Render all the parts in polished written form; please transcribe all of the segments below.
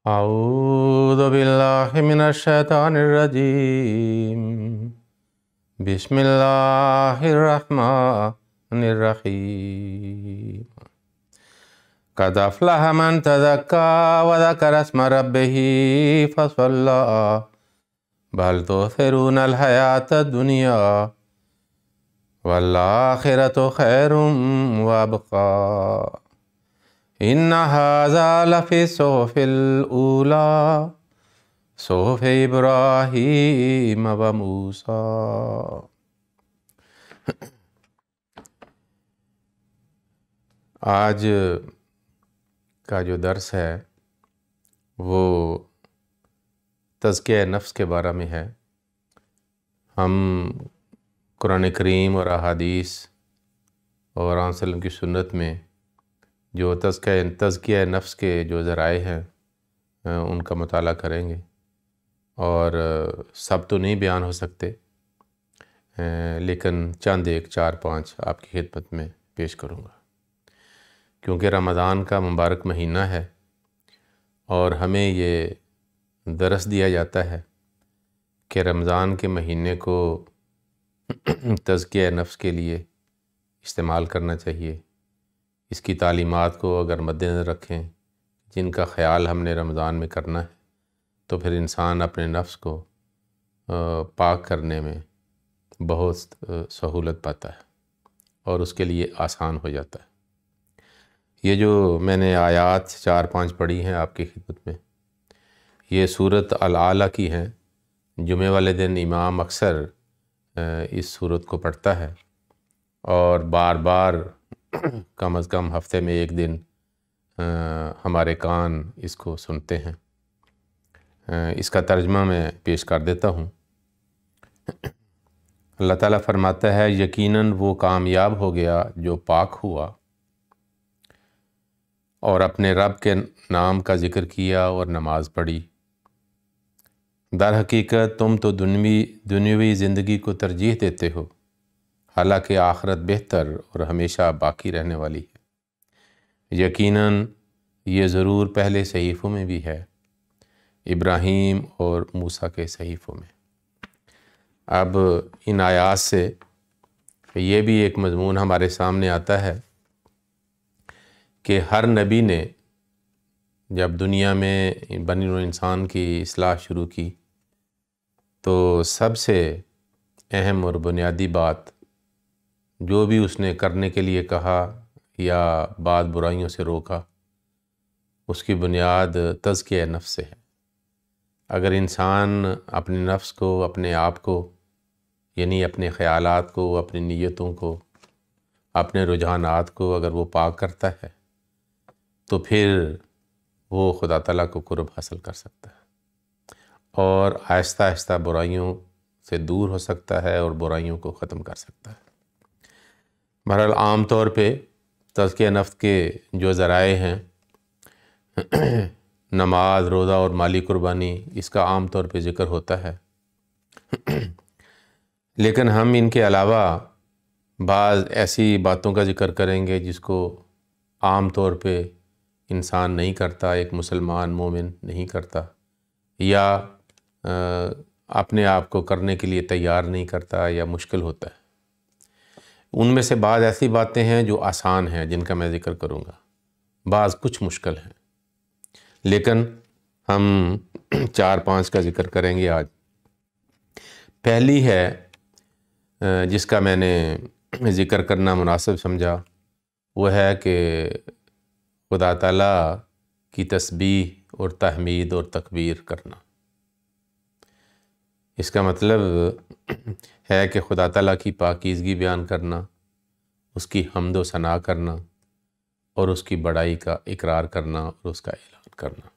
أعوذ بالله من الشيطان الرجيم. بسم الله الرحمن الرحيم. قد أفلح من تزكى وذكر اسم ربه فصلى بل تؤثرون الحياة الدنيا والآخرة خير وأبقى إن هذا لفي الصحف الأولى صحف إبراہیم و موسیٰ. آج کا جو درس ہے وہ تزکیہ نفس کے بارے میں ہے. ہم قرآن کریم اور احادیث اور رسول صلی اللہ علیہ وسلم کی سنت میں جو تزکیہ نفس کے جو ذرائع ہیں ان کا مطالعہ کریں گے، اور سب تو نہیں بیان ہو سکتے، لیکن چند ایک 4-5 آپ کی خدمت میں پیش کروں گا، کیونکہ رمضان کا مبارک مہینہ ہے اور ہمیں یہ درس دیا جاتا ہے کہ رمضان کے مہینے کو تزکیہ نفس کے لیے استعمال کرنا چاہیے. اس کی تعلیمات کو اگر مد نظر رکھیں، جن کا خیال ہم نے رمضان میں کرنا ہے، تو پھر انسان اپنے نفس کو پاک کرنے میں بہت سہولت پاتا ہے اور اس کے لیے آسان ہو جاتا ہے. یہ جو میں نے آیات 4-5 پڑھی ہیں آپ کی خدمت میں، یہ سورۃ الاعلیٰ کی ہیں. جمعہ والے دن امام اکثر اس سورت کو پڑھتا ہے اور بار بار کم از کم ہفتے میں ایک دن ہمارے کان اس کو سنتے ہیں. اس کا ترجمہ میں پیش کر دیتا ہوں. اللہ تعالیٰ فرماتا ہے، یقیناً وہ کامیاب ہو گیا جو پاک ہوا اور اپنے رب کے نام کا ذکر کیا اور نماز پڑھی. در حقیقت تم تو دنیوی زندگی کو ترجیح دیتے ہو، حالانکہ آخرت بہتر اور ہمیشہ باقی رہنے والی ہے. یقیناً یہ ضرور پہلے صحیفوں میں بھی ہے، ابراہیم اور موسیٰ کے صحیفوں میں. اب ان آیات سے یہ بھی ایک مضمون ہمارے سامنے آتا ہے کہ ہر نبی نے جب دنیا میں بنی نوع انسان کی اصلاح شروع کی تو سب سے اہم اور بنیادی بات جو بھی اس نے کرنے کے لیے کہا یا بعض برائیوں سے روکا، اس کی بنیاد تزکیہ نفس سے ہے. اگر انسان اپنے نفس کو، اپنے آپ کو، یعنی اپنے خیالات کو، اپنی نیتوں کو، اپنے رجحانات کو اگر وہ پاک کرتا ہے تو پھر وہ خدا تعالیٰ کو قرب حاصل کر سکتا ہے اور آہستہ آہستہ برائیوں سے دور ہو سکتا ہے اور برائیوں کو ختم کر سکتا ہے. بہرحال عام طور پہ تزکیہ نفس کے جو ذرائع ہیں، نماز، روزہ اور مالی قربانی، اس کا عام طور پہ ذکر ہوتا ہے. لیکن ہم ان کے علاوہ بعض ایسی باتوں کا ذکر کریں گے جس کو عام طور پہ انسان نہیں کرتا، ایک مسلمان مومن نہیں کرتا، یا اپنے آپ کو کرنے کے لیے تیار نہیں کرتا یا مشکل ہوتا ہے. ان میں سے بعض ایسی باتیں ہیں جو آسان ہیں، جن کا میں ذکر کروں گا، بعض کچھ مشکل ہیں، لیکن ہم 4-5 کا ذکر کریں گے آج. پہلی ہے جس کا میں نے ذکر کرنا مناسب سمجھا، وہ ہے کہ خدا تعالیٰ کی تسبیح اور تحمید اور تکبیر کرنا. اس کا مطلب ہے کہ خدا تعالیٰ کی پاکیزگی بیان کرنا، اس کی حمد و ثنا کرنا اور اس کی بڑائی کا اقرار کرنا اور اس کا اعلان کرنا.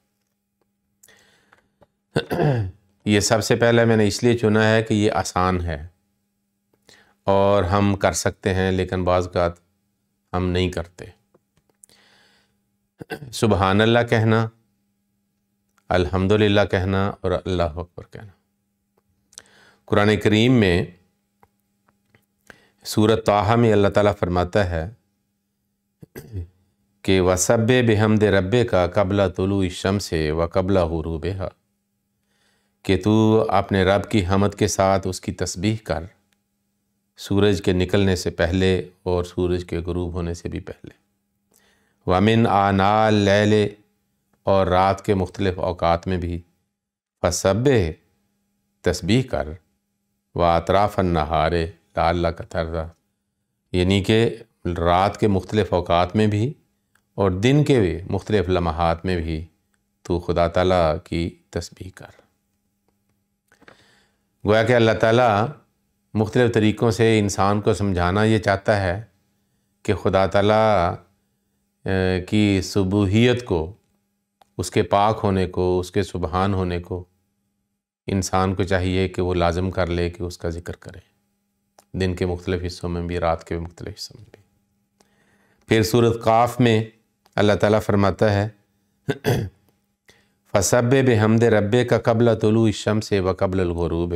یہ سب سے پہلے میں نے اس لیے چنا ہے کہ یہ آسان ہے اور ہم کر سکتے ہیں، لیکن بعض اوقات ہم نہیں کرتے. سبحان اللہ کہنا، الحمدللہ کہنا اور اللہ اکبر کہنا. قرآن کریم میں سورۃ طٰہٰ میں اللہ تعالیٰ فرماتا ہے کہ وَسَبِّحْ بِحَمْدِ رَبِّكَ قبل طلوع الشمس و قبل غروبها، کہ تو اپنے رب کی حمد کے ساتھ اس کی تسبیح کر سورج کے نکلنے سے پہلے اور سورج کے غروب ہونے سے بھی پہلے۔ وَمِنْ آنَاءِ اللَّيْلِ، اور رات کے مختلف اوقات میں بھی فَسَبِّحْ، تسبیح کر، وَأَطْرَافَ النَّهَارِ لَعَلَّكَ تَرْضَىٰ، یعنی کہ رات کے مختلف اوقات میں بھی اور دن کے بھی مختلف لمحات میں بھی تو خدا تعالیٰ کی تسبیح کر۔ گویا کہ اللہ تعالیٰ مختلف طریقوں سے انسان کو سمجھانا یہ چاہتا ہے کہ خدا تعالیٰ کی سبوحیت کو، اس کے پاک ہونے کو، اس کے سبحان ہونے کو انسان کو چاہیے کہ وہ لازم کر لے کہ اس کا ذکر کرے، دن کے مختلف حصوں میں بھی، رات کے مختلف حصوں میں بھی۔ پھر سورۃ قاف میں اللہ تعالیٰ فرماتا ہے فَسَبِّحْ بِحَمْدِ رَبِّكَ قبل طلوع الشمس و قبل الغروب،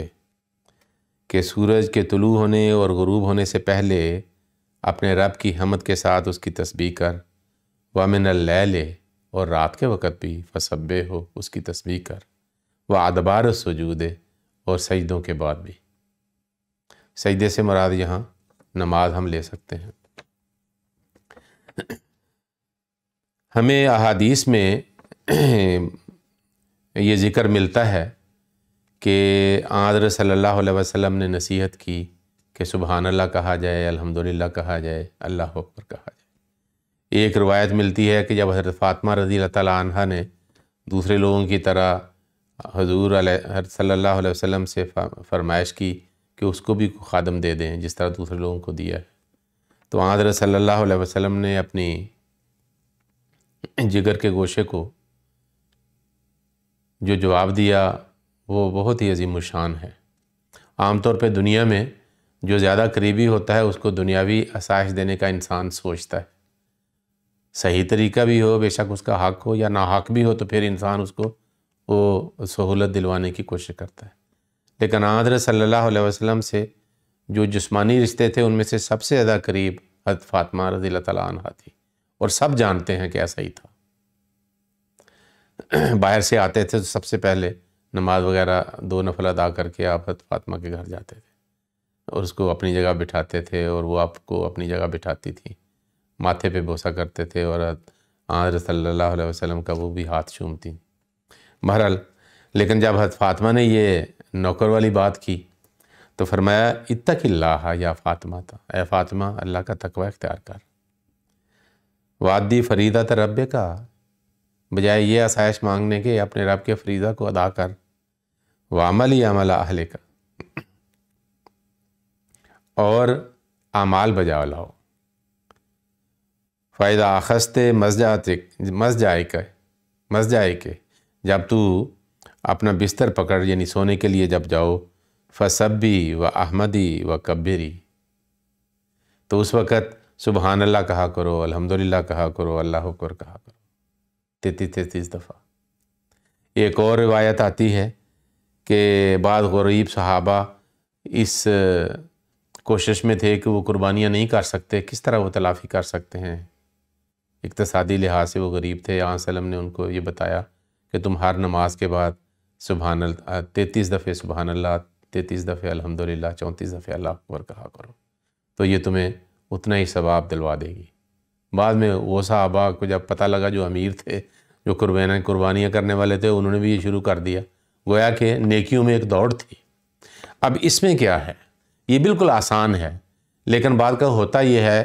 کہ سورج کے طلوع ہونے اور غروب ہونے سے پہلے اپنے رب کی حمد کے ساتھ اس کی تسبیح کر، وَمِنَ اللَّيْلِ، اور رات کے وقت بھی فَسَبِّحْ، ہو اس کی تسبیح کر، وَأَدْبَارَ السُّجُودِ، اور سجدوں کے بعد بھی۔ سجدے سے مراد یہاں نماز ہم لے سکتے ہیں۔ ہمیں احادیث میں یہ ذکر ملتا ہے کہ حضرت صلی اللہ علیہ وسلم نے نصیحت کی کہ سبحان اللہ کہا جائے، الحمدللہ کہا جائے، اللہ اکبر کہا جائے۔ ایک روایت ملتی ہے کہ جب حضرت فاطمہ رضی اللہ تعالیٰ عنہ نے دوسرے لوگوں کی طرح حضور صلی اللہ علیہ وسلم سے فرمائش کی کہ اس کو بھی خادم دے دیں جس طرح دوسرے لوگوں کو دیا ہے، تو حضرت صلی اللہ علیہ وسلم نے اپنی جگر کے گوشے کو جو جواب دیا وہ بہت ہی عظیم الشان ہے۔ عام طور پہ دنیا میں جو زیادہ قریبی ہوتا ہے اس کو دنیاوی آسائش دینے کا انسان سوچتا ہے، صحیح طریقہ بھی ہو، بے شک اس کا حق ہو یا ناحق بھی ہو، تو پھر انسان اس کو وہ سہولت دلوانے کی کوشش کرتا ہے۔ لیکن حضرت صلی اللہ علیہ وسلم سے جو جسمانی رشتے تھے ان میں سے سب سے زیادہ قریب حضرت فاطمہ رضی اللہ تعالیٰ عنہ تھی، اور سب جانتے ہیں کہ ایسا ہی تھا۔ باہر سے آتے تھے تو سب سے پہلے نماز وغیرہ 2 نفل ادا کر کے آپ حضرت فاطمہ کے گھر جاتے تھے اور اس کو اپنی جگہ بٹھاتے تھے اور وہ آپ کو اپنی جگہ بٹھاتی تھی، ماتھے پہ بوسہ کرتے تھے اور حضرت صلی اللہ علیہ وسلم کا وہ بھی ہاتھ چومتی۔ بہرحال لیکن جب حضرت فاطمہ نے یہ نوکر والی بات کی تو فرمایا اتق اللہ یا فاطمہ، اے فاطمہ اللہ کا تقوی اختیار کر، وادی فریضۃ رب کا، بجائے یہ آسائش مانگنے کے اپنے رب کے فریضہ کو ادا کر، وعمل عمل اہل کا، اور اعمال بجا لاؤ، فائدہ اخذت مضجعے کے، جب تو اپنا بستر پکڑ یعنی سونے کے لیے جب جاؤ، فسبی و احمدی و کبری، تو اس وقت سبحان اللہ کہا کرو، الحمدللہ کہا کرو، اللہ اکبر کہا کرو 33 دفعہ۔ ایک اور روایت آتی ہے کہ بعض غریب صحابہ اس کوشش میں تھے کہ وہ قربانیاں نہیں کر سکتے، کس طرح وہ تلافی کر سکتے ہیں، اقتصادی لحاظ سے وہ غریب تھے۔ آن سلم نے ان کو یہ بتایا کہ تم ہر نماز کے بعد 33 دفعہ سبحان اللہ، 33 دفعہ الحمدللہ، 34 دفعہ اللہ اکبر کہا کرو، تو یہ تمہیں اتنا ہی ثواب دلوا دے گی۔ بعد میں وہ صحابہ کو جب پتہ لگا جو امیر تھے، جو قربانیاں کرنے والے تھے، انہوں نے بھی یہ شروع کر دیا، گویا کہ نیکیوں میں ایک دوڑ تھی۔ اب اس میں کیا ہے، یہ بالکل آسان ہے، لیکن بعد کا ہوتا یہ ہے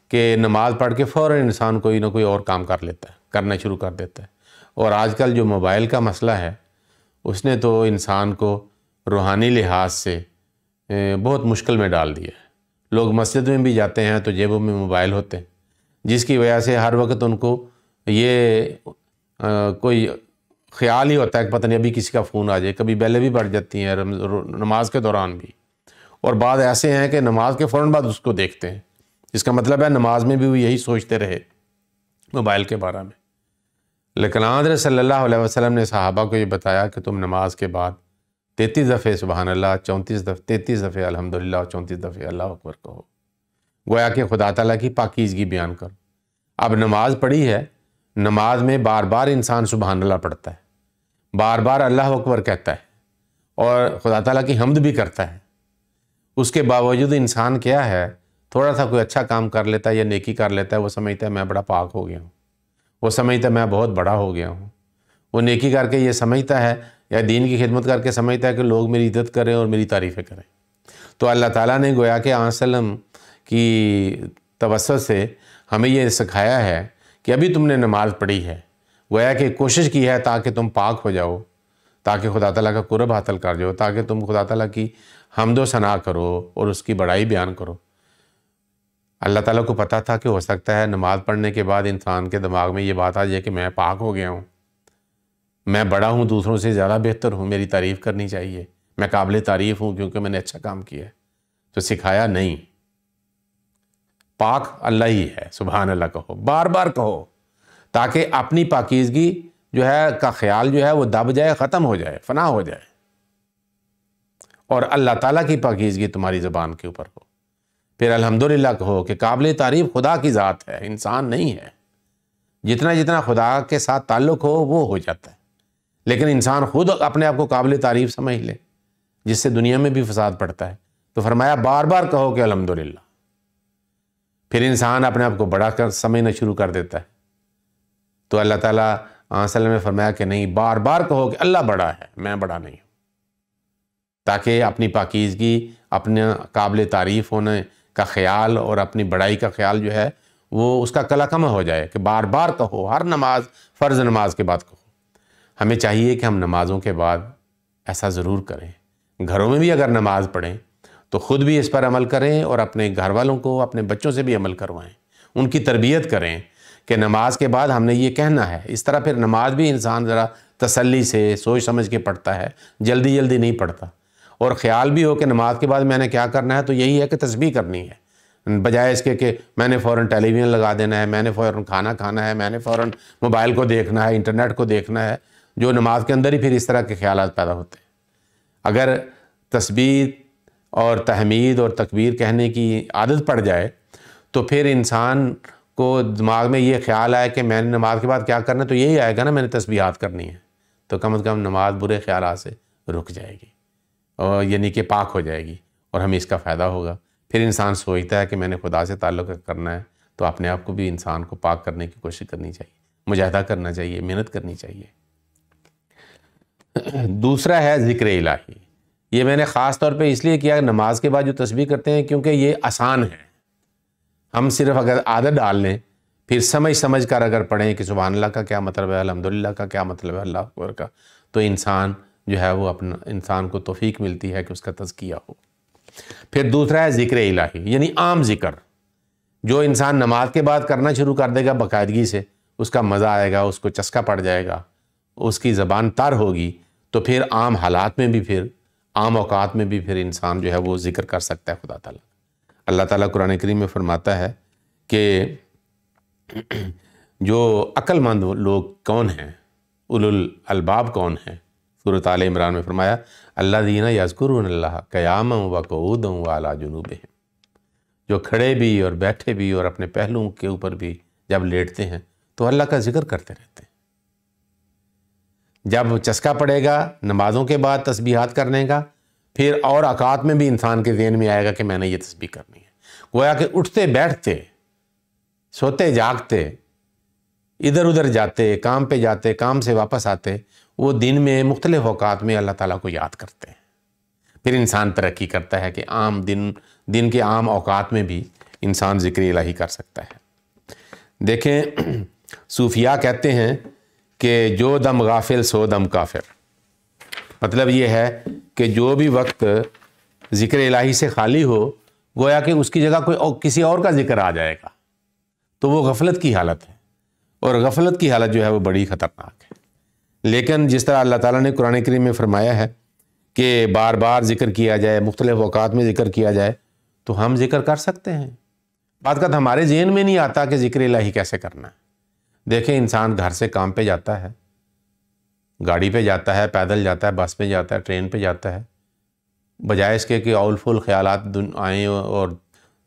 کہ نماز پڑھ کے فوراً انسان کوئی نہ کوئی اور کام کر لیتا ہے، کرنا شروع کر دیتا ہے، اور آج کل جو موبائل کا مسئلہ ہے اس نے تو انسان کو روحانی لحاظ سے بہت مشکل میں ڈال دیا ہے۔ لوگ مسجد میں بھی جاتے ہیں تو جیبوں میں موبائل ہوتے ہیں، جس کی وجہ سے ہر وقت ان کو یہ کوئی خیال ہی ہوتا ہے کہ پتہ نہیں ابھی کسی کا فون آ جائے، کبھی بیلیں بھی بڑھ جاتی ہیں نماز کے دوران بھی، اور بعض ایسے ہیں کہ نماز کے فوراً بعد اس کو دیکھتے ہیں، اس کا مطلب ہے نماز میں بھی وہ یہی سوچتے رہے موبائل کے بارے میں۔ لیکن حضرت صلی اللہ علیہ وسلم نے صحابہ کو یہ بتایا کہ تم نماز کے بعد 33 دفعہ سبحان اللہ، 33 دفعہ الحمدللہ اور 34 دفعہ اللہ اکبر کہو، گویا کہ خدا تعالیٰ کی پاکیزگی بیان کرو۔ اب نماز پڑھی ہے، نماز میں بار بار انسان سبحان اللہ پڑھتا ہے، بار بار اللہ اکبر کہتا ہے اور خدا تعالیٰ کی حمد بھی کرتا ہے، اس کے باوجود انسان کیا ہے، تھوڑا سا کوئی اچھا کام کر لیتا ہے یا نیکی کر لیتا ہے، وہ سمجھتا ہے میں بڑا پاک ہو گیا ہوں، وہ سمجھتا ہے میں بہت بڑا ہو گیا ہوں، وہ نیکی کر کے یہ سمجھتا ہے یا دین کی خدمت کر کے سمجھتا ہے کہ لوگ میری عزت کریں اور میری تعریفیں کریں۔ تو اللہ تعالیٰ نے گویا کہ آن وسلم کی توسط سے ہمیں یہ سکھایا ہے کہ ابھی تم نے نماز پڑھی ہے، گویا کہ کوشش کی ہے تاکہ تم پاک ہو جاؤ، تاکہ خدا تعالیٰ کا قرب حاصل کر جاؤ، تاکہ تم خدا تعالیٰ کی حمد و ثنا کرو اور اس کی بڑائی بیان کرو۔ اللہ تعالیٰ کو پتہ تھا کہ ہو سکتا ہے نماز پڑھنے کے بعد انسان کے دماغ میں یہ بات آ جائے کہ میں پاک ہو گیا ہوں، میں بڑا ہوں، دوسروں سے زیادہ بہتر ہوں، میری تعریف کرنی چاہیے، میں قابل تعریف ہوں کیونکہ میں نے اچھا کام کیا ہے۔ تو سکھایا نہیں، پاک اللہ ہی ہے، سبحان اللہ کہو، بار بار کہو، تاکہ اپنی پاکیزگی جو ہے کا خیال جو ہے وہ دب جائے، ختم ہو جائے، فنا ہو جائے، اور اللہ تعالیٰ کی پاکیزگی تمہاری زبان کے اوپر ہو۔ پھر الحمدللہ کہو کہ قابل تعریف خدا کی ذات ہے، انسان نہیں ہے۔ جتنا جتنا خدا کے ساتھ تعلق ہو وہ ہو جاتا ہے، لیکن انسان خود اپنے آپ کو قابل تعریف سمجھ لے، جس سے دنیا میں بھی فساد پڑتا ہے۔ تو فرمایا بار بار کہو کہ الحمدللہ، پھر انسان اپنے آپ کو بڑا کر سمجھنا شروع کر دیتا ہے۔ تو اللہ تعالیٰ اصل میں فرمایا کہ نہیں، بار بار کہو کہ اللہ بڑا ہے، میں بڑا نہیں ہوں، تاکہ اپنی پاکیزگی، اپنے قابل تعریف ہونے کا خیال اور اپنی بڑائی کا خیال جو ہے وہ اس کا کلا کم ہو جائے، کہ بار بار کہو، ہر نماز، فرض نماز کے بعد کہو۔ ہمیں چاہیے کہ ہم نمازوں کے بعد ایسا ضرور کریں، گھروں میں بھی اگر نماز پڑھیں تو خود بھی اس پر عمل کریں اور اپنے گھر والوں کو، اپنے بچوں سے بھی عمل کروائیں، ان کی تربیت کریں کہ نماز کے بعد ہم نے یہ کہنا ہے۔ اس طرح پھر نماز بھی انسان ذرا تسلی سے سوچ سمجھ کے پڑھتا ہے، جلدی جلدی نہیں پڑھتا، اور خیال بھی ہو کہ نماز کے بعد میں نے کیا کرنا ہے، تو یہی ہے کہ تسبیح کرنی ہے، بجائے اس کے کہ میں نے فوراً ٹیلی ویژن لگا دینا ہے، میں نے فوراً کھانا کھانا ہے، میں نے فوراً موبائل کو دیکھنا ہے، انٹرنیٹ کو دیکھنا ہے، جو نماز کے اندر ہی پھر اس طرح کے خیالات پیدا ہوتے ہیں۔ اگر تسبیح اور تحمید اور تکبیر کہنے کی عادت پڑ جائے تو پھر انسان کو دماغ میں یہ خیال آئے کہ میں نے نماز کے بعد کیا کرنا ہے، تو یہی آئے گا نا، میں نے تسبیحات کرنی ہے، تو کم از کم نماز برے خیالات سے رک جائے گی، اور یعنی کہ پاک ہو جائے گی، اور ہمیں اس کا فائدہ ہوگا۔ پھر انسان سوچتا ہے کہ میں نے خدا سے تعلق کرنا ہے، تو اپنے آپ کو بھی انسان کو پاک کرنے کی کوشش کرنی چاہیے، مجاہدہ کرنا چاہیے، محنت کرنی چاہیے۔ دوسرا ہے ذکر الہی۔ یہ میں نے خاص طور پہ اس لیے کیا کہ نماز کے بعد جو تسبیح کرتے ہیں، کیونکہ یہ آسان ہے، ہم صرف اگر عادت ڈال لیں، پھر سمجھ کر اگر پڑھیں کہ سبحان اللہ کا کیا مطلب ہے، الحمدللہ کا کیا مطلب ہے، اللہ اکبر کا، تو انسان جو ہے وہ انسان کو توفیق ملتی ہے کہ اس کا تزکیہ ہو۔ پھر دوسرا ہے ذکر الہی، یعنی عام ذکر، جو انسان نماز کے بعد کرنا شروع کر دے گا باقاعدگی سے، اس کا مزہ آئے گا، اس کو چسکا پڑ جائے گا، اس کی زبان تر ہوگی، تو پھر عام حالات میں بھی، پھر عام اوقات میں بھی پھر انسان جو ہے وہ ذکر کر سکتا ہے خدا تعالیٰ۔ اللہ تعالیٰ قرآن کریم میں فرماتا ہے کہ جو عقل مند لوگ کون ہیں، اولو الالباب کون ہیں، سورۃ آل عمران میں فرمایا الذین یذکرون اللہ قیاما وقعودا وعلی جنوبہم، جو کھڑے بھی اور بیٹھے بھی اور اپنے پہلوؤں کے اوپر بھی جب لیٹتے ہیں تو اللہ کا ذکر کرتے رہتے ہیں۔ جب چسکا پڑے گا نمازوں کے بعد تسبیحات کرنے کا، پھر اور اوقات میں بھی انسان کے ذہن میں آئے گا کہ میں نے یہ تسبیح کرنی ہے۔ گویا کہ اٹھتے بیٹھتے، سوتے جاگتے، ادھر ادھر جاتے، کام پہ جاتے، کام سے واپس آتے، وہ دن میں مختلف اوقات میں اللہ تعالیٰ کو یاد کرتے ہیں۔ پھر انسان ترقی کرتا ہے کہ عام دن کے عام اوقات میں بھی انسان ذکر الہی کر سکتا ہے۔ دیکھیں صوفیاء کہتے ہیں کہ جو دم غافل سو دم کافر، مطلب یہ ہے کہ جو بھی وقت ذکر الہی سے خالی ہو، گویا کہ اس کی جگہ کسی اور کا ذکر آ جائے گا، تو وہ غفلت کی حالت ہے، اور غفلت کی حالت جو ہے وہ بڑی خطرناک ہے۔ لیکن جس طرح اللہ تعالیٰ نے قرآن کریم میں فرمایا ہے کہ بار بار ذکر کیا جائے، مختلف اوقات میں ذکر کیا جائے، تو ہم ذکر کر سکتے ہیں۔ بعض اوقات ہمارے ذہن میں نہیں آتا کہ ذکر الہی کیسے کرنا ہے۔ دیکھیں انسان گھر سے کام پہ جاتا ہے، گاڑی پہ جاتا ہے، پیدل جاتا ہے، بس پہ جاتا ہے، ٹرین پہ جاتا ہے، بجائے اس کے کہ اول فول خیالات آئیں اور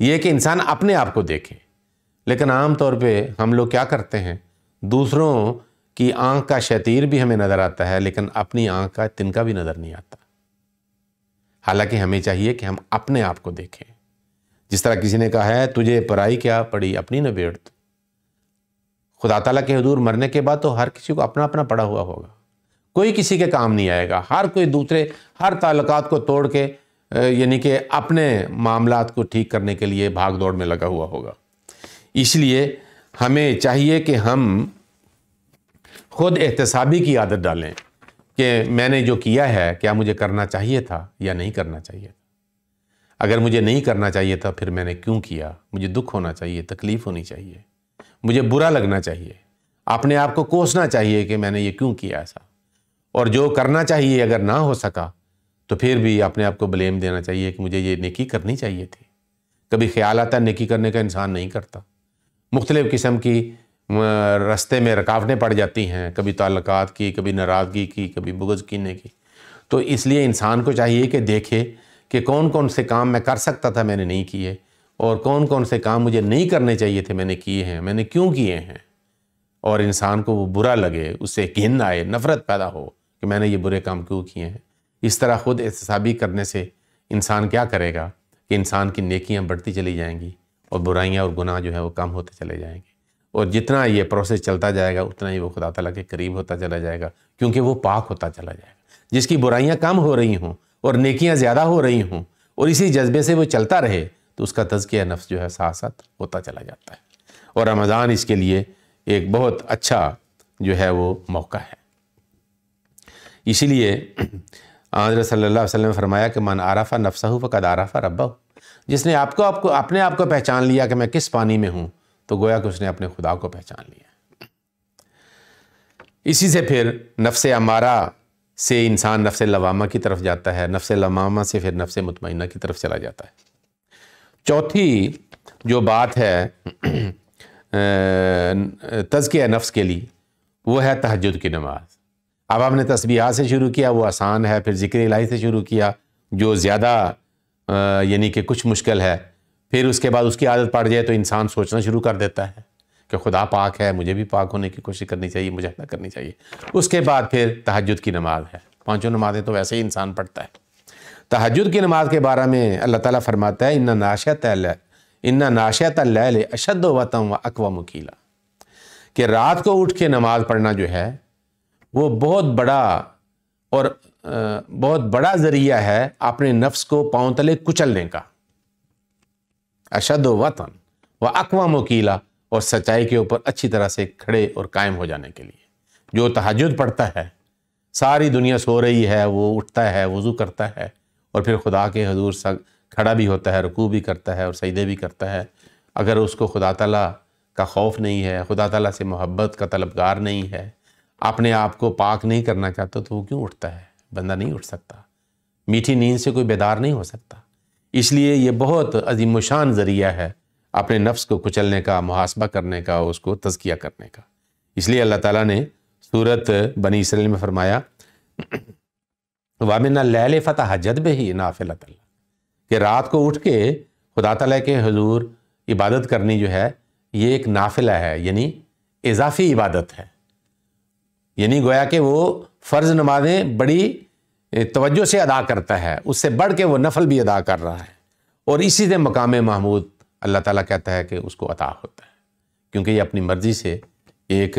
یہ کہ انسان اپنے آپ کو دیکھے۔ لیکن عام طور پہ ہم لوگ کیا کرتے ہیں، دوسروں کی آنکھ کا شتیر بھی ہمیں نظر آتا ہے لیکن اپنی آنکھ کا تنکا بھی نظر نہیں آتا۔ حالانکہ ہمیں چاہیے کہ ہم اپنے آپ کو دیکھیں۔ جس طرح کسی نے کہا ہے تجھے پرائی کیا پڑی اپنی نبیڑ تو۔ خدا تعالیٰ کے حضور مرنے کے بعد تو ہر کسی کو اپنا اپنا پڑا ہوا ہوگا، کوئی کسی کے کام نہیں آئے گا، ہر کوئی دوسرے ہر تعلقات کو توڑ کے یعنی کہ اپنے معاملات کو ٹھیک کرنے کے لیے بھاگ دوڑ میں لگا ہوا ہوگا۔ اس لیے ہمیں چاہیے کہ ہم خود احتسابی کی عادت ڈالیں کہ میں نے جو کیا ہے کیا مجھے کرنا چاہیے تھا یا نہیں کرنا چاہیے تھا۔ اگر مجھے نہیں کرنا چاہیے تھا پھر میں نے کیوں کیا، مجھے دکھ ہونا چاہیے، تکلیف ہونی چاہیے، مجھے برا لگنا چاہیے، اپنے آپ کو کوسنا چاہیے کہ میں نے یہ کیوں کیا ایسا۔ اور جو کرنا چاہیے اگر نہ ہو سکا تو پھر بھی اپنے آپ کو بلیم دینا چاہیے کہ مجھے یہ نیکی کرنی چاہیے تھی۔ کبھی خیال آتا ہے نیکی کرنے کا، انسان نہیں کرتا۔ مختلف قسم کی رستے میں رکاوٹیں پڑ جاتی ہیں، کبھی تعلقات کی، کبھی ناراضگی کی، کبھی بغض کینے کی۔ تو اس لیے انسان کو چاہیے کہ دیکھے کہ کون کون سے کام میں کر سکتا تھا میں نے نہیں کیے، اور کون کون سے کام مجھے نہیں کرنے چاہیے تھے میں نے کیے ہیں، میں نے کیوں کیے ہیں۔ اور انسان کو وہ برا لگے، اس سے گھن آئے، نفرت پیدا ہو کہ میں نے یہ برے کام کیوں کیے ہیں۔ اس طرح خود احتسابی کرنے سے انسان کیا کرے گا کہ انسان کی نیکیاں بڑھتی چلی جائیں گی اور برائیاں اور گناہ جو ہے وہ کم ہوتے چلے جائیں گے۔ اور جتنا یہ پروسیس چلتا جائے گا اتنا ہی وہ خدا تعالیٰ کے قریب ہوتا چلا جائے گا، کیونکہ وہ پاک ہوتا چلا جائے گا۔ جس کی برائیاں کم ہو رہی ہوں اور نیکیاں زیادہ ہو رہی ہوں اور اسی جذبے سے وہ چلتا رہے تو اس کا تزکیہ نفس جو ہے ساتھ ساتھ ہوتا چلا جاتا ہے۔ اور رمضان اس کے لیے ایک بہت اچھا جو ہے وہ موقع ہے۔ اسی لیے حضرت صلی اللہ علیہ وسلم نے فرمایا کہ من عرف نفسہ فقد عرف ربہ، جس نے اپنے آپ کو پہچان لیا کہ میں کس پانی میں ہوں تو گویا کہ اس نے اپنے خدا کو پہچان لیا۔ اسی سے پھر نفس امارہ سے انسان نفس لوامہ کی طرف جاتا ہے، نفس لوامہ سے پھر نفس مطمئنہ کی طرف چلا جاتا ہے۔ چوتھی جو بات ہے تزکیہ نفس کے لیے وہ ہے تہجد کی نماز۔ اب آپ نے تسبیحات سے شروع کیا، وہ آسان ہے، پھر ذکر الہی سے شروع کیا جو زیادہ یعنی کہ کچھ مشکل ہے، پھر اس کے بعد اس کی عادت پڑ جائے تو انسان سوچنا شروع کر دیتا ہے کہ خدا پاک ہے، مجھے بھی پاک ہونے کی کوشش کرنی چاہیے، مجاہدہ کرنی چاہیے۔ اس کے بعد پھر تہجد کی نماز ہے، پانچوں نمازیں تو ویسے ہی انسان پڑھتا ہے۔ تہجد کی نماز کے بارے میں اللہ تعالیٰ فرماتا ہے اِنَّ ناشئۃ اللیل اشد وطئا واقوم قیلا، کہ رات کو اٹھ کے نماز پڑھنا جو ہے وہ بہت بڑا ذریعہ ہے اپنے نفس کو پاؤں تلے کچلنے کا۔ اشد وطئا واقوم قیلا، اور سچائی کے اوپر اچھی طرح سے کھڑے اور قائم ہو جانے کے لیے۔ جو تہجد پڑھتا ہے، ساری دنیا سو رہی ہے، وہ اٹھتا ہے، وضو کرتا ہے اور پھر خدا کے حضور کھڑا بھی ہوتا ہے، رکوع بھی کرتا ہے اور سجدے بھی کرتا ہے۔ اگر اس کو خدا تعالیٰ کا خوف نہیں ہے، خدا تعالیٰ سے محبت کا طلبگار نہیں ہے، اپنے آپ کو پاک نہیں کرنا چاہتا تو وہ کیوں اٹھتا ہے؟ بندہ نہیں اٹھ سکتا، میٹھی نیند سے کوئی بیدار نہیں ہو سکتا۔ اس لیے یہ بہت عظیم و شان ذریعہ ہے اپنے نفس کو کچلنے کا، محاسبہ کرنے کا، اس کو تزکیہ کرنے کا۔ اس لیے اللہ تعالیٰ نے سورت بنی اسرائیل میں فرمایا وَمِنَ اللَّيْلِ فَتَہَجَّدْ بِهِ نَافِلَةً لَكَ، کہ رات کو اٹھ کے خدا تعالیٰ کے حضور عبادت کرنی جو ہے یہ ایک نافلہ ہے، یعنی اضافی عبادت ہے۔ یعنی گویا کہ وہ فرض نمازیں بڑی توجہ سے ادا کرتا ہے، اس سے بڑھ کے وہ نفل بھی ادا کر رہا ہے، اور اسی سے مقام محمود اللہ تعالیٰ کہتا ہے کہ اس کو عطا ہوتا ہے، کیونکہ یہ اپنی مرضی سے ایک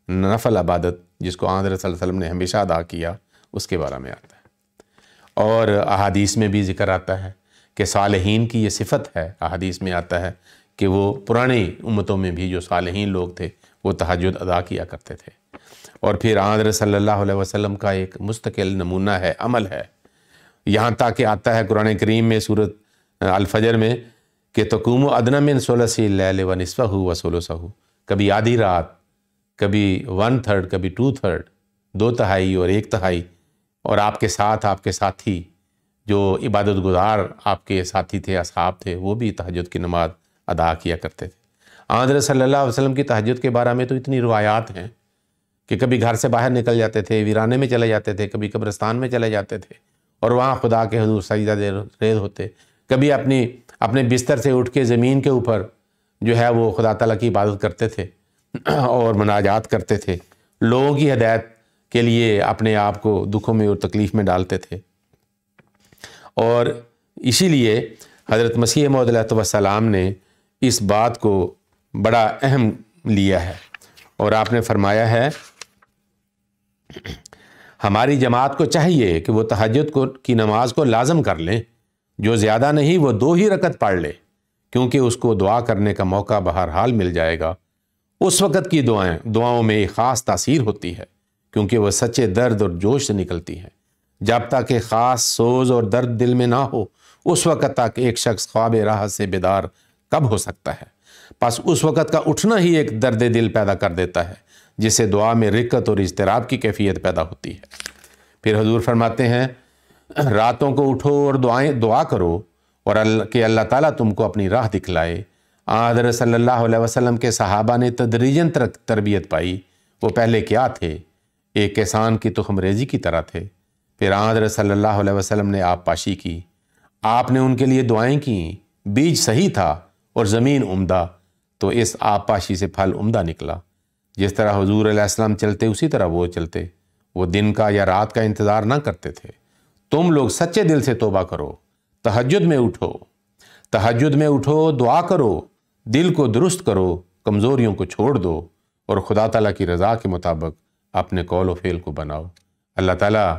نفل عبادت جس کو حضرت صلی اللہ علیہ وسلم نے ہمیشہ ادا کیا اس کے بارے میں آتا ہے۔ اور احادیث میں بھی ذکر آتا ہے کہ صالحین کی یہ صفت ہے، احادیث میں آتا ہے کہ وہ پرانی امتوں میں بھی جو صالحین لوگ تھے وہ تہجد ادا کیا کرتے تھے۔ اور پھر حضرت صلی اللہ علیہ وسلم کا ایک مستقل نمونہ ہے، عمل ہے، یہاں تک کہ آتا ہے قرآن کریم میں سورۃ الفجر میں کہ تقوم ادنی من ثلث اللیل ونصفہ وثلثہ، کبھی آدھی رات، کبھی 1/3، کبھی 2/3، 2/3 اور 1/3، اور آپ کے ساتھ آپ کے ساتھی جو عبادت گزار آپ کے ساتھی تھے، اصحاب تھے، وہ بھی تہجد کی نماز ادا کیا کرتے تھے۔ حضرت صلی اللہ علیہ وسلم کی تہجد کے بارے میں تو اتنی روایات ہیں کہ کبھی گھر سے باہر نکل جاتے تھے، ویرانے میں چلے جاتے تھے، کبھی قبرستان میں چلے جاتے تھے اور وہاں خدا کے حضور سجدہ ریز ہوتے، کبھی اپنی اپنے بستر سے اٹھ کے زمین کے اوپر جو ہے وہ خدا تعالیٰ کی عبادت کرتے تھے اور مناجات کرتے تھے، لوگوں کی ہدایت کے لیے اپنے آپ کو دکھوں میں اور تکلیف میں ڈالتے تھے۔ اور اسی لیے حضرت مسیح موعود علیہ السلام نے اس بات کو بڑا اہم لیا ہے، اور آپ نے فرمایا ہے ہماری جماعت کو چاہیے کہ وہ تہجد کی نماز کو لازم کر لیں، جو زیادہ نہیں وہ 2 ہی رکعت پڑھ لے، کیونکہ اس کو دعا کرنے کا موقع بہرحال مل جائے گا۔ اس وقت کی دعاؤں میں ایک خاص تاثیر ہوتی ہے، کیونکہ وہ سچے درد اور جوش سے نکلتی ہیں۔ جب تک کہ خاص سوز اور درد دل میں نہ ہو، اس وقت تک ایک شخص خواب راحت سے بیدار کب ہو سکتا ہے؟ پس اس وقت کا اٹھنا ہی ایک درد دل پیدا کر دیتا ہے، جس سے دعا میں رقت اور اضطراب کی کیفیت پیدا ہوتی ہے۔ پھر حضور فرماتے ہیں راتوں کو اٹھو اور دعا کرو اور کہ اللہ تعالیٰ تم کو اپنی راہ دکھلائے۔ حضرت صلی اللہ علیہ وسلم کے صحابہ نے تدریجاً تربیت پائی۔ وہ پہلے کیا تھے؟ ایک کسان کی تخم ریزی کی طرح تھے۔ پھر حضرت صلی اللہ علیہ وسلم نے آپ پاشی کی، آپ نے ان کے لیے دعائیں کیں، بیج صحیح تھا اور زمین عمدہ، تو اس آپ پاشی سے پھل عمدہ نکلا۔ جس طرح حضور علیہ السلام چلتے اسی طرح وہ چلتے، وہ دن کا یا رات کا انتظار نہ کرتے تھے۔ تم لوگ سچے دل سے توبہ کرو، تہجد میں اٹھو، دعا کرو، دل کو درست کرو، کمزوریوں کو چھوڑ دو اور خدا تعالیٰ کی رضا کے مطابق اپنے قول و فعل کو بناؤ۔ اللہ تعالیٰ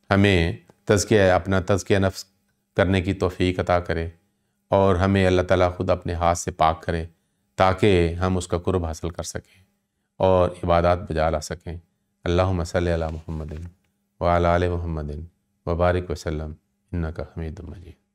ہمیں اپنا تزکیہ نفس کرنے کی توفیق عطا کرے، اور ہمیں اللہ تعالیٰ خود اپنے ہاتھ سے پاک کرے تاکہ ہم اس کا قرب حاصل کر سکیں اور عبادات بجا لا سکیں۔ اللہم صلی علی محمد وعلی آل محمد وبارک وسلم انک حمید مجید۔